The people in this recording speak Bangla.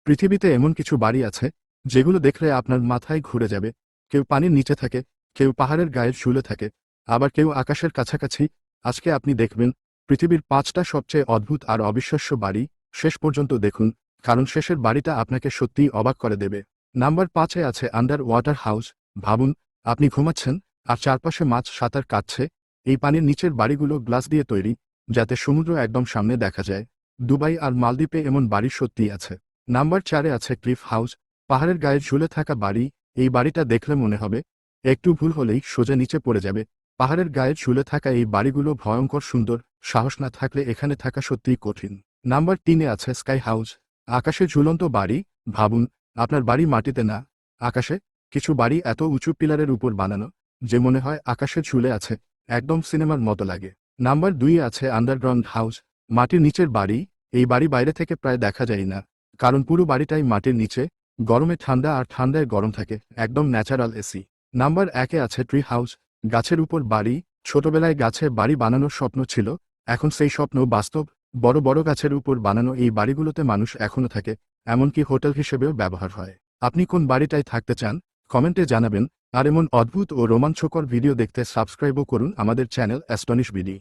পৃথিবীতে এমন কিছু বাড়ি আছে যেগুলো দেখলে আপনার মাথায় ঘুরে যাবে। কেউ পানির নিচে থাকে, কেউ পাহাড়ের গায়ে ঝুলে থাকে, আবার কেউ আকাশের কাছাকাছি। আজকে আপনি দেখবেন পৃথিবীর ৫টা সবচেয়ে অদ্ভুত আর অবিশ্বাস্য বাড়ি। শেষ পর্যন্ত দেখুন, কারণ শেষের বাড়িটা আপনাকে সত্যিই অবাক করে দেবে। নাম্বার ৫-এ আছে আন্ডার ওয়াটার হাউস। ভাবুন, আপনি ঘুমাচ্ছেন আর চারপাশে মাছ সাঁতার কাটছে। এই পানির নিচের বাড়িগুলো গ্লাস দিয়ে তৈরি, যাতে সমুদ্র একদম সামনে দেখা যায়। দুবাই আর মালদ্বীপে এমন বাড়ি সত্যিই আছে। নাম্বার ৪-এ আছে ক্লিফ হাউস। পাহাড়ের গায়ে ঝুলে থাকা বাড়ি। এই বাড়িটা দেখলে মনে হবে একটু ভুল হলেই সোজা নিচে পড়ে যাবে। পাহাড়ের গায়ে ঝুলে থাকা এই বাড়িগুলো ভয়ঙ্কর সুন্দর। সাহস না থাকলে এখানে থাকা সত্যিই কঠিন। নাম্বার ৩-এ আছে স্কাই হাউস। আকাশে ঝুলন্ত বাড়ি। ভাবুন, আপনার বাড়ি মাটিতে না, আকাশে। কিছু বাড়ি এত উঁচু পিলারের উপর বানানো যে মনে হয় আকাশে ঝুলে আছে। একদম সিনেমার মতো লাগে। নাম্বার ২-এ আছে আন্ডারগ্রাউন্ড হাউস। মাটির নিচের বাড়ি। এই বাড়ি বাইরে থেকে প্রায় দেখা যায় না, কারণ পুরো বাড়িটাই মাটির নিচে। গরমে ঠান্ডা আর ঠান্ডায় গরম থাকে, একদম ন্যাচারাল এসি। নাম্বার ১-এ আছে ট্রি হাউস। গাছের উপর বাড়ি। ছোটবেলায় গাছে বাড়ি বানানোর স্বপ্ন ছিল, এখন সেই স্বপ্ন বাস্তব। বড় বড় গাছের উপর বানানো এই বাড়িগুলোতে মানুষ এখনো থাকে, এমনকি হোটেল হিসেবেও ব্যবহার হয়। আপনি কোন বাড়িটায় থাকতে চান কমেন্টে জানাবেন। আর এমন অদ্ভুত ও রোমাঞ্চকর ভিডিও দেখতে সাবস্ক্রাইবও করুন আমাদের চ্যানেল অ্যাস্টনিশ বিডি।